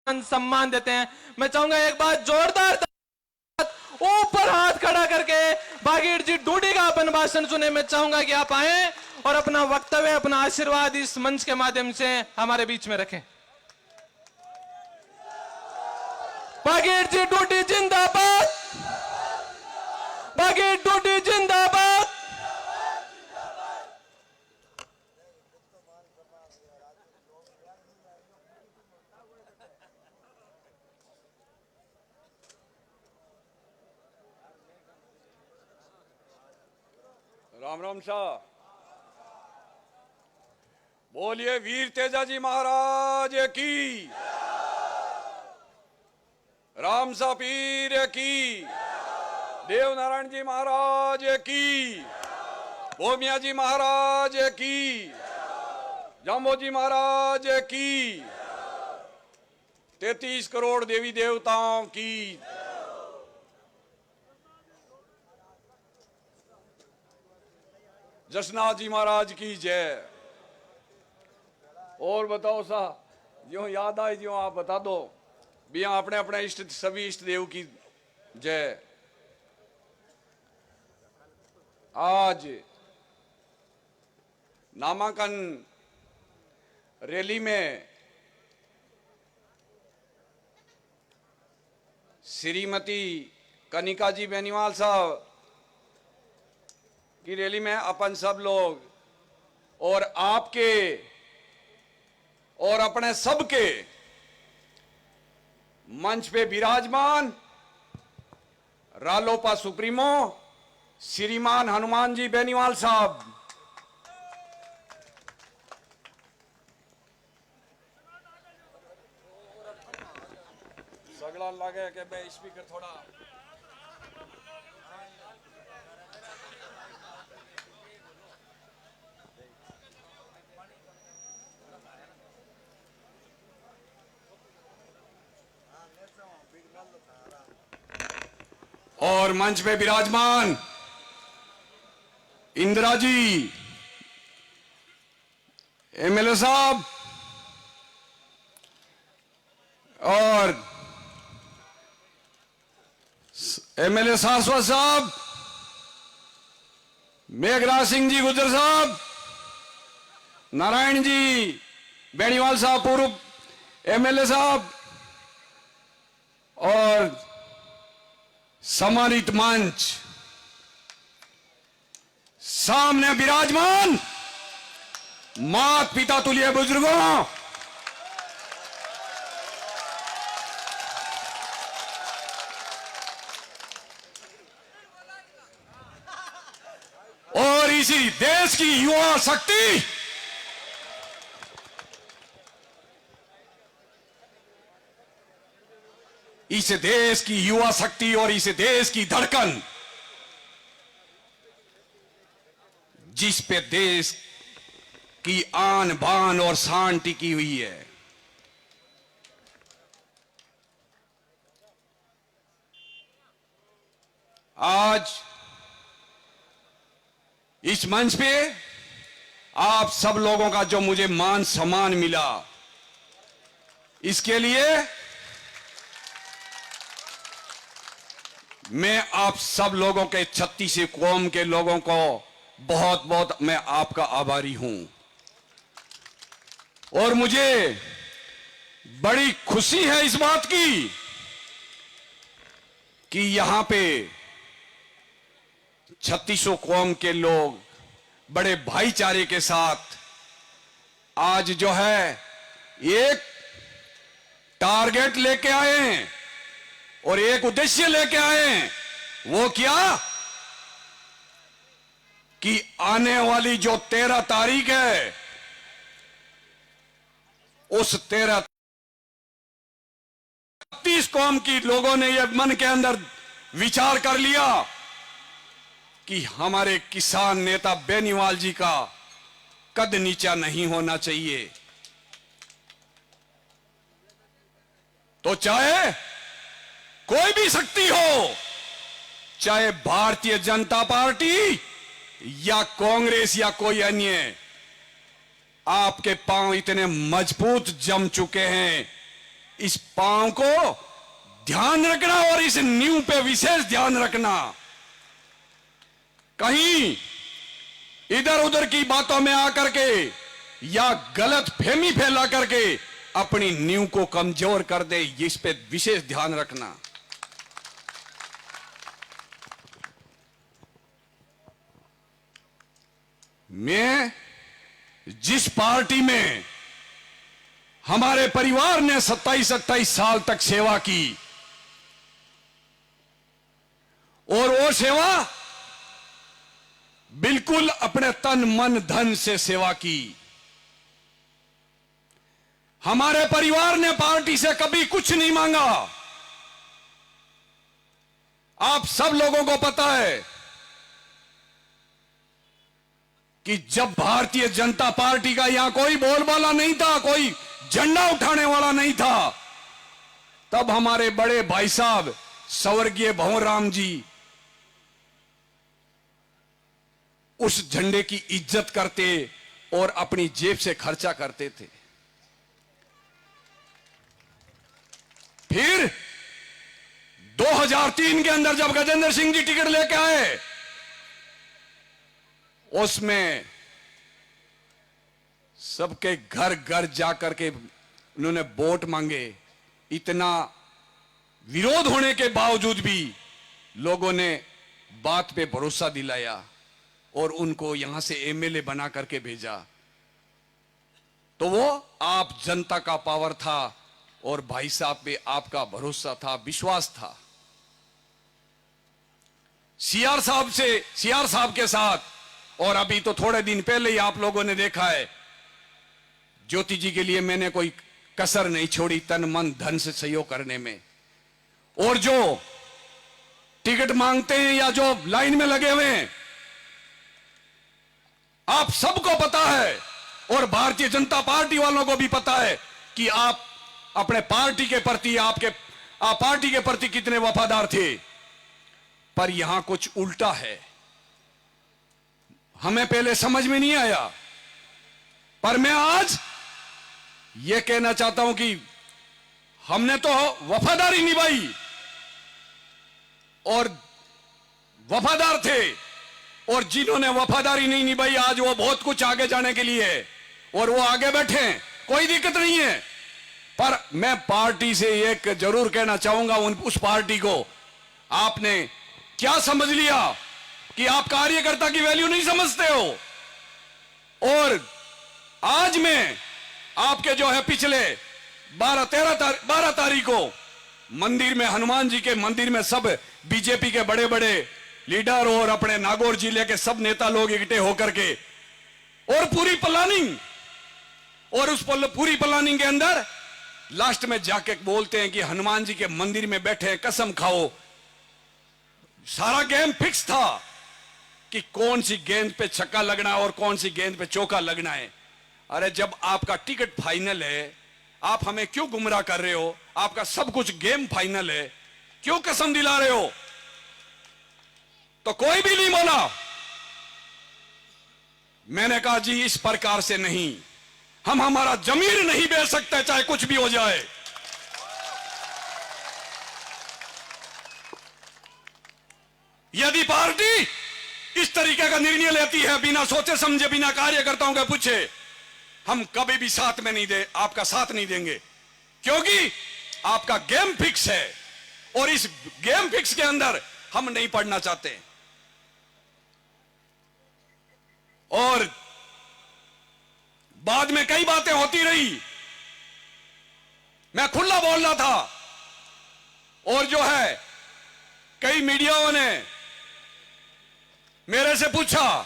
सम्मान देते हैं। मैं चाहूंगा एक बार जोरदार ऊपर हाथ खड़ा करके भागीर जी डूडी का अपन भाषण सुने। मैं चाहूंगा कि आप आए और अपना वक्तव्य, अपना आशीर्वाद इस मंच के माध्यम से हमारे बीच में रखें। भागीर जी डूडी जिंदाबाद, भागीर डूडी जिंदाबाद। राम राम शाह, बोलिए वीर तेजाजी महाराज की, राम सा पीर की, देव नारायण जी महाराज की, भोमिया जी महाराज की, जम्बो जी महाराज की, 33 करोड़ देवी देवताओं की। जसनाथ जी महाराज की जय। और बताओ सा, जो याद आए जो आप बता दो भी। अपने अपने इष्ट, सभी इष्ट देव की जय। आज नामांकन रैली में श्रीमती कनिका जी बेनीवाल साहब की रैली में अपन सब लोग और आपके और अपने सबके मंच पे विराजमान रालोपा सुप्रीमो श्रीमान हनुमान जी बेनीवाल साहब, सगड़ा लगे कि मैं स्पीकर थोड़ा और मंच पे विराजमान इंदिरा जी एमएलए साहब और एमएलए सारस्वत साहब, मेघराज सिंह जी गुजर साहब, नारायण जी बेनीवाल साहब पूर्व एमएलए साहब और सम्मानित मंच, सामने विराजमान मात पिता तुल्य बुजुर्गों, और इसी देश की युवा शक्ति, इस देश की युवा शक्ति और इस देश की धड़कन, जिस पे देश की आन बान और शान टिकी हुई है। आज इस मंच पे आप सब लोगों का जो मुझे मान सम्मान मिला, इसके लिए मैं आप सब लोगों के 36 कौम के लोगों को बहुत बहुत मैं आपका आभारी हूं। और मुझे बड़ी खुशी है इस बात की कि यहां पे 36 कौम के लोग बड़े भाईचारे के साथ आज जो है एक टारगेट लेके आए हैं और एक उद्देश्य लेके आए हैं। वो क्या कि आने वाली जो 13 तारीख है, उस 36 कौम की लोगों ने यह मन के अंदर विचार कर लिया कि हमारे किसान नेता बेनीवाल जी का कद नीचा नहीं होना चाहिए। तो चाहे कोई भी शक्ति हो, चाहे भारतीय जनता पार्टी या कांग्रेस या कोई अन्य, आपके पांव इतने मजबूत जम चुके हैं इस पांव को ध्यान रखना और इस नींव पे विशेष ध्यान रखना। कहीं इधर उधर की बातों में आकर के या गलत फहमी फैला करके अपनी नींव को कमजोर कर दे, इस पे विशेष ध्यान रखना। मैं जिस पार्टी में हमारे परिवार ने 27-28 साल तक सेवा की और वो सेवा बिल्कुल अपने तन मन धन से सेवा की। हमारे परिवार ने पार्टी से कभी कुछ नहीं मांगा। आप सब लोगों को पता है कि जब भारतीय जनता पार्टी का यहां कोई बोलबाला नहीं था, कोई झंडा उठाने वाला नहीं था, तब हमारे बड़े भाई साहब स्वर्गीय भंवरराम जी उस झंडे की इज्जत करते और अपनी जेब से खर्चा करते थे। फिर 2003 के अंदर जब गजेंद्र सिंह जी टिकट लेके आए, उसमें सबके घर घर जाकर के उन्होंने वोट मांगे। इतना विरोध होने के बावजूद भी लोगों ने बात पे भरोसा दिलाया और उनको यहां से एमएलए बना करके भेजा। तो वो आप जनता का पावर था और भाई साहब पे आपका भरोसा था, विश्वास था। सीआर साहब के साथ, और अभी तो थोड़े दिन पहले ही आप लोगों ने देखा है, ज्योति जी के लिए मैंने कोई कसर नहीं छोड़ी तन मन धन से सहयोग करने में। और जो टिकट मांगते हैं या जो लाइन में लगे हुए हैं, आप सबको पता है और भारतीय जनता पार्टी वालों को भी पता है कि आप अपने पार्टी के प्रति आप पार्टी के प्रति कितने वफादार थे। पर यहां कुछ उल्टा है, हमें पहले समझ में नहीं आया, पर मैं आज यह कहना चाहता हूं कि हमने तो वफादारी निभाई और वफादार थे, और जिन्होंने वफादारी नहीं निभाई आज वो बहुत कुछ आगे जाने के लिए है और वो आगे बैठे हैं, कोई दिक्कत नहीं है। पर मैं पार्टी से एक जरूर कहना चाहूंगा, उस पार्टी को आपने क्या समझ लिया कि आप कार्यकर्ता की वैल्यू नहीं समझते हो। और आज मैं आपके जो है पिछले 12 तारीख को मंदिर में, हनुमान जी के मंदिर में सब बीजेपी के बड़े बड़े लीडर और अपने नागौर जिले के सब नेता लोग इकट्ठे होकर के और पूरी प्लानिंग, और उस पूरी प्लानिंग के अंदर लास्ट में जाके बोलते हैं कि हनुमान जी के मंदिर में बैठे हैं, कसम खाओ। सारा गेम फिक्स था कि कौन सी गेंद पे छक्का लगना है और कौन सी गेंद पे चौका लगना है। अरे जब आपका टिकट फाइनल है, आप हमें क्यों गुमराह कर रहे हो? आपका सब कुछ गेम फाइनल है, क्यों कसम दिला रहे हो? तो कोई भी नहीं बोला। मैंने कहा जी इस प्रकार से नहीं, हम हमारा जमीर नहीं बेच सकते चाहे कुछ भी हो जाए। यदि पार्टी इस तरीके का निर्णय लेती है बिना सोचे समझे, बिना कार्यकर्ताओं के पूछे, हम कभी भी साथ में नहीं दे, आपका साथ नहीं देंगे, क्योंकि आपका गेम फिक्स है और इस गेम फिक्स के अंदर हम नहीं पढ़ना चाहते। और बाद में कई बातें होती रही, मैं खुला बोल रहा था और जो है कई मीडियाओं ने मेरे से पूछा,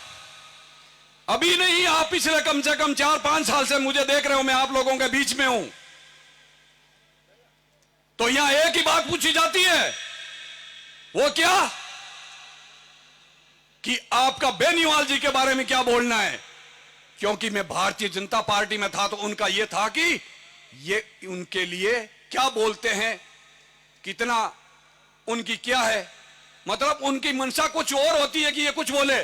अभी नहीं, आप पिछले कम से कम 4-5 साल से मुझे देख रहे हो, मैं आप लोगों के बीच में हूं, तो यहां एक ही बात पूछी जाती है, वो क्या कि आपका बेनीवाल जी के बारे में क्या बोलना है। क्योंकि मैं भारतीय जनता पार्टी में था तो उनका यह था कि ये उनके लिए क्या बोलते हैं, कितना उनकी क्या है, मतलब उनकी मंशा कुछ और होती है कि ये कुछ बोले,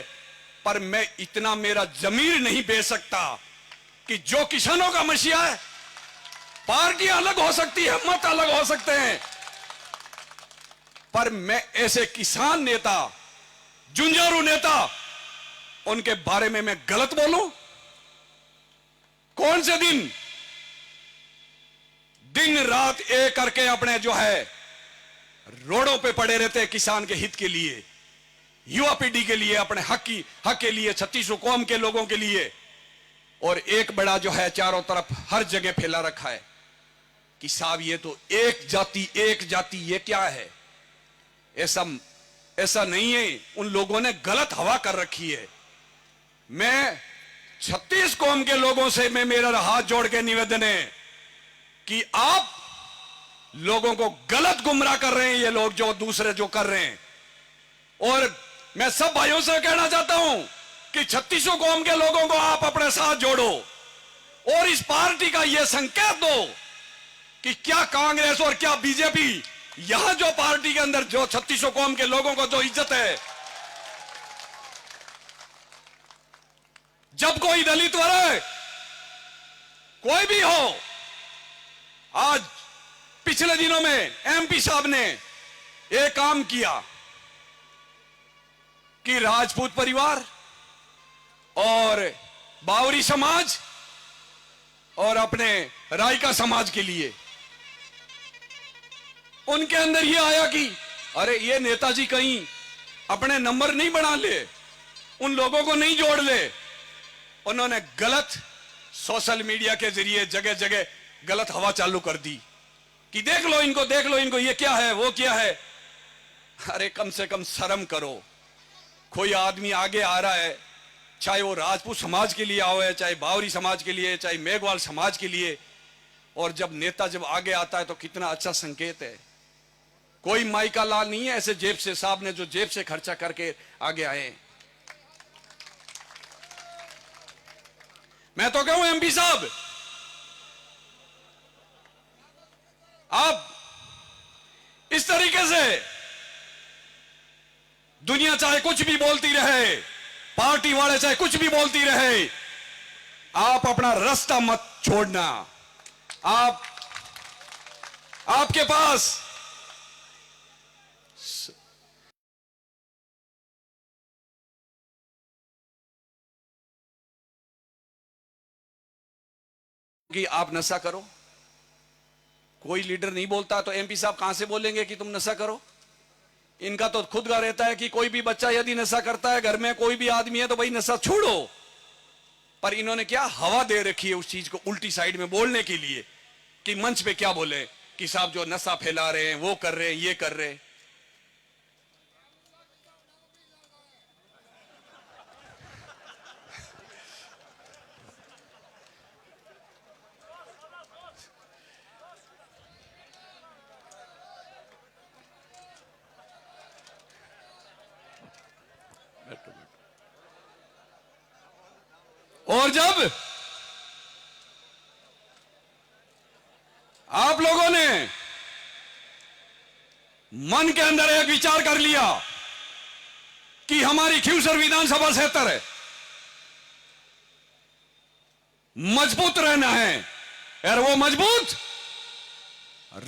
पर मैं इतना मेरा जमीर नहीं बेच सकता कि जो किसानों का मसीहा है, पार्टियां अलग हो सकती है, मत अलग हो सकते हैं, पर मैं ऐसे किसान नेता, जुंजारू नेता, उनके बारे में मैं गलत बोलूं? कौन से दिन रात एक करके अपने जो है रोडों पे पड़े रहते हैं किसान के हित के लिए, युवा पीढ़ी के लिए, अपने हक के लिए, छत्तीसों कौम के लोगों के लिए, और एक बड़ा जो है चारों तरफ हर जगह फैला रखा है कि साहब ये तो एक जाति ये क्या है? ऐसा नहीं है। उन लोगों ने गलत हवा कर रखी है। मैं 36 कौम के लोगों से मेरा हाथ जोड़ के निवेदन है कि आप लोगों को गलत गुमराह कर रहे हैं, ये लोग जो दूसरे जो कर रहे हैं। और मैं सब भाइयों से कहना चाहता हूं कि 36 कौम के लोगों को आप अपने साथ जोड़ो और इस पार्टी का यह संकेत दो कि क्या कांग्रेस और क्या बीजेपी, यहां जो पार्टी के अंदर जो 36 कौम के लोगों को जो इज्जत है, जब कोई दलित वर्ग कोई भी हो, आज पिछले दिनों में एमपी साहब ने एक काम किया कि राजपूत परिवार और बावरी समाज और अपने रायका समाज के लिए उनके अंदर यह आया कि अरे ये नेताजी कहीं अपने नंबर नहीं बना ले, उन लोगों को नहीं जोड़ ले। उन्होंने गलत सोशल मीडिया के जरिए जगह जगह गलत हवा चालू कर दी कि देख लो इनको, ये क्या है, वो क्या है। अरे कम से कम शर्म करो। कोई आदमी आगे आ रहा है, चाहे वो राजपूत समाज के लिए आओ है, चाहे बावरी समाज के लिए, चाहे मेघवाल समाज के लिए, और जब नेता जब आगे आता है तो कितना अच्छा संकेत है। कोई माई का लाल नहीं है ऐसे जेब से, साहब ने जो जेब से खर्चा करके आगे आए। मैं तो कहूं एमपी साहब, आप इस तरीके से दुनिया चाहे कुछ भी बोलती रहे, पार्टी वाले चाहे कुछ भी बोलती रहे, आप अपना रास्ता मत छोड़ना। आपके पास कि आप नशा करो, कोई लीडर नहीं बोलता तो एमपी साहब कहां से बोलेंगे कि तुम नशा करो? इनका तो खुद का रहता है कि कोई भी बच्चा यदि नशा करता है, घर में कोई भी आदमी है, तो भाई नशा छोड़ो। पर इन्होंने क्या हवा दे रखी है उस चीज को उल्टी साइड में बोलने के लिए कि मंच पे क्या बोले कि साहब जो नशा फैला रहे हैं, वो कर रहे हैं, ये कर रहे हैं। और जब आप लोगों ने मन के अंदर एक विचार कर लिया कि हमारी खींवसर विधानसभा क्षेत्र है, मजबूत रहना है, और वो मजबूत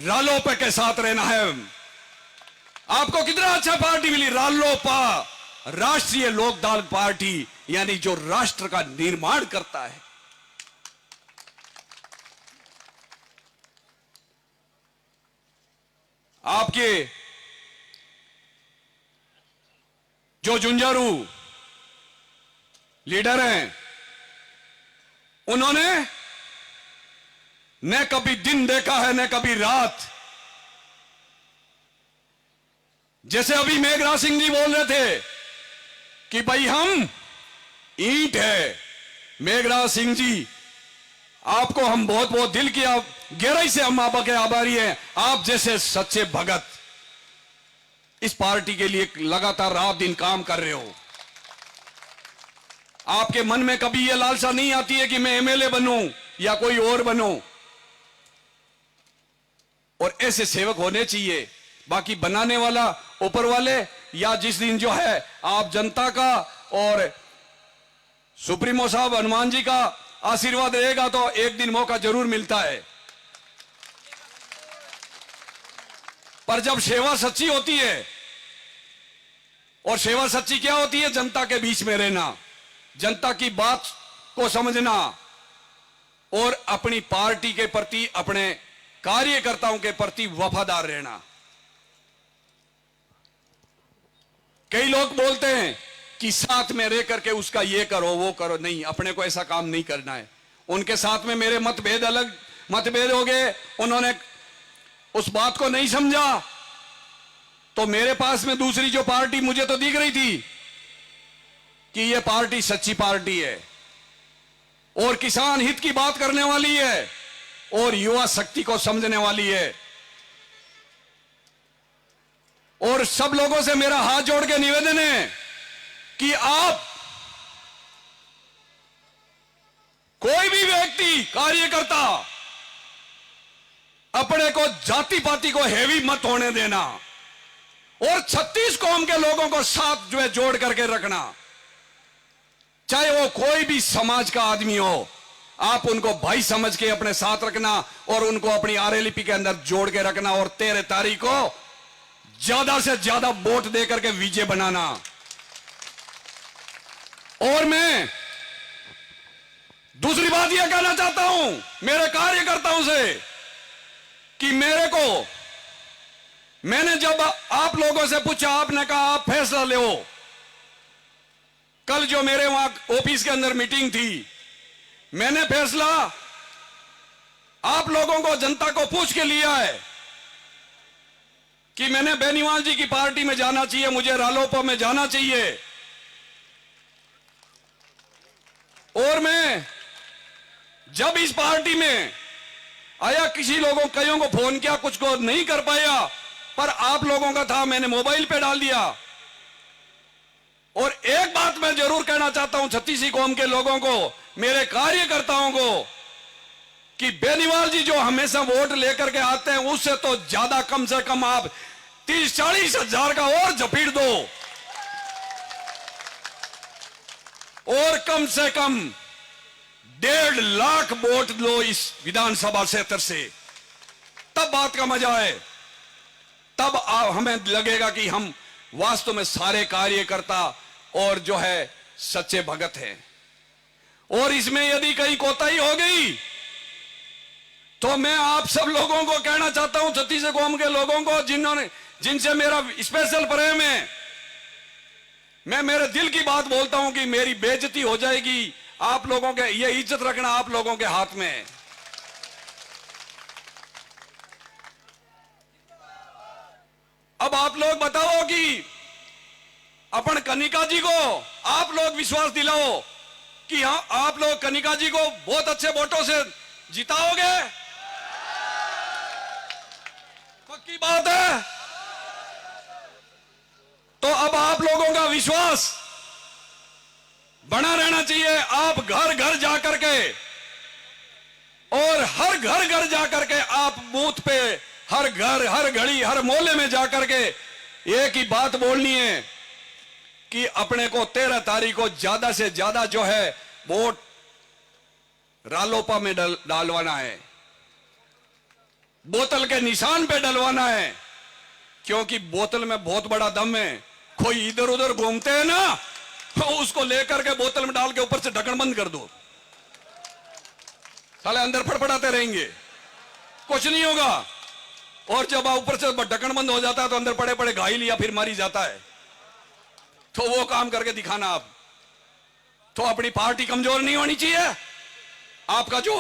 रालोपा के साथ रहना है। आपको कितना अच्छा पार्टी मिली, रालोपा, राष्ट्रीय लोकदल पार्टी, यानी जो राष्ट्र का निर्माण करता है। आपके जो जुंजारू लीडर हैं, उन्होंने न कभी दिन देखा है न कभी रात। जैसे अभी मेघराज सिंह जी बोल रहे थे कि भाई हम ईंट है। मेघराज सिंह जी, आपको हम बहुत बहुत दिल की गहराई से हम आपके आभारी हैं। आप जैसे सच्चे भगत इस पार्टी के लिए लगातार रात दिन काम कर रहे हो। आपके मन में कभी यह लालसा नहीं आती है कि मैं एमएलए बनूं या कोई और बनूं, और ऐसे सेवक होने चाहिए। बाकी बनाने वाला ऊपर वाले, या जिस दिन जो है आप जनता का और सुप्रीमो साहब हनुमान जी का आशीर्वाद रहेगा तो एक दिन मौका जरूर मिलता है। पर जब सेवा सच्ची होती है, और सेवा सच्ची क्या होती है? जनता के बीच में रहना, जनता की बात को समझना और अपनी पार्टी के प्रति, अपने कार्यकर्ताओं के प्रति वफादार रहना। कई लोग बोलते हैं कि साथ में रह करके उसका ये करो वो करो, नहीं, अपने को ऐसा काम नहीं करना है। उनके साथ में मेरे मतभेद हो गए, उन्होंने उस बात को नहीं समझा, तो मेरे पास में दूसरी जो पार्टी मुझे तो दिख रही थी कि ये पार्टी सच्ची पार्टी है और किसान हित की बात करने वाली है और युवा शक्ति को समझने वाली है। और सब लोगों से मेरा हाथ जोड़ के निवेदन है कि आप, कोई भी व्यक्ति, कार्यकर्ता, अपने को जाति पाति को हेवी मत होने देना और 36 कौम के लोगों को साथ जो है जोड़ करके रखना। चाहे वो कोई भी समाज का आदमी हो, आप उनको भाई समझ के अपने साथ रखना और उनको अपनी आरएलपी के अंदर जोड़ के रखना और 13 तारीख को ज्यादा से ज्यादा वोट दे करके विजय बनाना। और मैं दूसरी बात यह कहना चाहता हूं मेरे कार्यकर्ताओं से कि मैंने जब आप लोगों से पूछा, आपने कहा आप फैसला लो। कल जो मेरे वहां ऑफिस के अंदर मीटिंग थी, मैंने फैसला आप लोगों को, जनता को पूछ के लिया है कि मैंने बेनीवाल जी की पार्टी में जाना चाहिए, मुझे रालोपा में जाना चाहिए। और मैं जब इस पार्टी में आया, कईयों को फोन किया, कुछ को नहीं कर पाया, पर आप लोगों का था, मैंने मोबाइल पे डाल दिया। और एक बात मैं जरूर कहना चाहता हूं 36 कौम के लोगों को, मेरे कार्यकर्ताओं को, कि बेनीवाल जी जो हमेशा वोट लेकर के आते हैं, उससे तो ज्यादा कम से कम आप 30-40 हजार का और झपीट दो और कम से कम 1.5 लाख वोट लो इस विधानसभा क्षेत्र से, तब बात का मजा है। तब हमें लगेगा कि हम वास्तव में सारे कार्यकर्ता और जो है सच्चे भगत हैं। और इसमें यदि कहीं कोताही हो गई तो मैं आप सब लोगों को कहना चाहता हूं, 36 कौम के लोगों को जिनसे मेरा स्पेशल प्रेम है, मैं मेरे दिल की बात बोलता हूं कि मेरी बेइज्जती हो जाएगी। आप लोगों के, ये इज्जत रखना आप लोगों के हाथ में है। अब आप लोग बताओ कि अपन कनिका जी को आप लोग विश्वास दिलाओ कि हाँ, आप लोग कनिका जी को बहुत अच्छे वोटों से जिताओगे। पक्की बात है। तो अब आप लोगों का विश्वास बना रहना चाहिए। आप घर घर जाकर के, और हर घर जाकर के आप बूथ पे, हर घर, हर घड़ी, हर मोहल्ले में जाकर के एक ही बात बोलनी है कि अपने को 13 तारीख को ज्यादा से ज्यादा जो है वोट रालोपा में डालवाना है, बोतल के निशान पे डलवाना है, क्योंकि बोतल में बहुत बड़ा दम है। कोई इधर उधर घूमते हैं ना, तो उसको लेकर के बोतल में डाल के ऊपर से ढक्कन बंद कर दो, साले अंदर फड़फड़ाते रहेंगे, कुछ नहीं होगा। और जब ऊपर से ढक्कन बंद हो जाता है तो अंदर पड़े पड़े घायल या फिर मारी जाता है। तो वो काम करके दिखाना आप। तो अपनी पार्टी कमजोर नहीं होनी चाहिए। आपका जो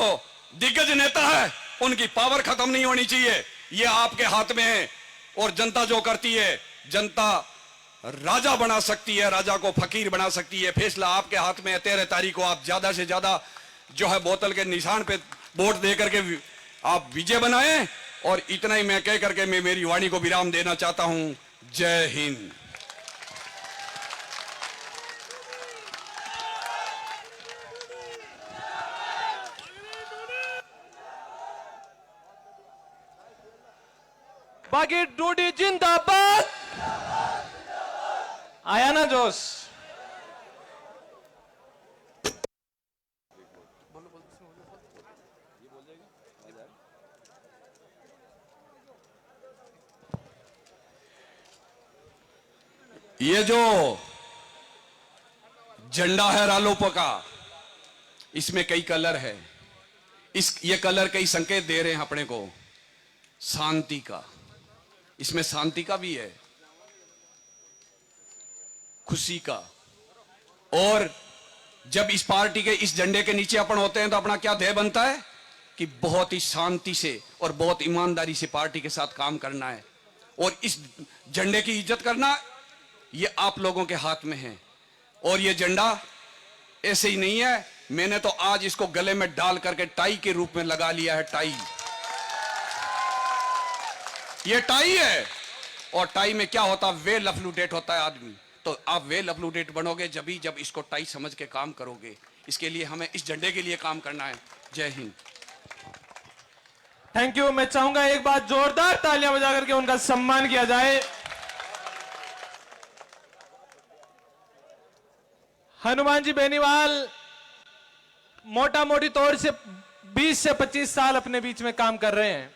दिग्गज नेता है उनकी पावर खत्म नहीं होनी चाहिए। ये आपके हाथ में है। और जनता जो करती है, जनता राजा बना सकती है, राजा को फकीर बना सकती है। फैसला आपके हाथ में है। 13 तारीख को आप ज्यादा से ज्यादा जो है बोतल के निशान पे वोट दे करके आप विजय बनाएं। और इतना ही मैं कह करके मैं मेरी वाणी को विराम देना चाहता हूं। जय हिंद। बाकी डूडी जिंदाबाद। आया ना जोश। ये जो झंडा है रालोपा का, इसमें कई कलर है। ये कलर कई संकेत दे रहे हैं अपने को शांति का। इसमें शांति का भी है, खुशी का। और जब इस पार्टी के इस झंडे के नीचे अपन होते हैं तो अपना क्या ध्येय बनता है कि बहुत ही शांति से और बहुत ईमानदारी से पार्टी के साथ काम करना है। और इस झंडे की इज्जत करना ये आप लोगों के हाथ में है। और ये झंडा ऐसे ही नहीं है, मैंने तो आज इसको गले में डाल करके टाई के रूप में लगा लिया है। टाई, ये टाई है। और टाई में क्या होता है, वेल अप टू डेट होता है आदमी। तो आप वेल अप टू डेट बनोगे जब इसको टाई समझ के काम करोगे। इसके लिए हमें इस झंडे के लिए काम करना है। जय हिंद। Thank you. मैं चाहूंगा एक बार जोरदार तालियां बजा करके उनका सम्मान किया जाए। हनुमान जी बेनीवाल मोटा मोटी तौर से 20 से 25 साल अपने बीच में काम कर रहे हैं।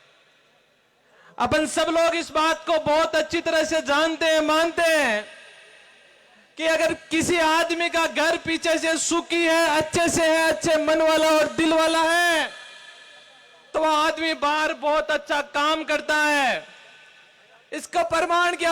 अपन सब लोग इस बात को बहुत अच्छी तरह से जानते हैं, मानते हैं कि अगर किसी आदमी का घर पीछे से सुखी है, अच्छे से है, अच्छे मन वाला और दिल वाला है, तो वह आदमी बाहर बहुत अच्छा काम करता है। इसका प्रमाण क्या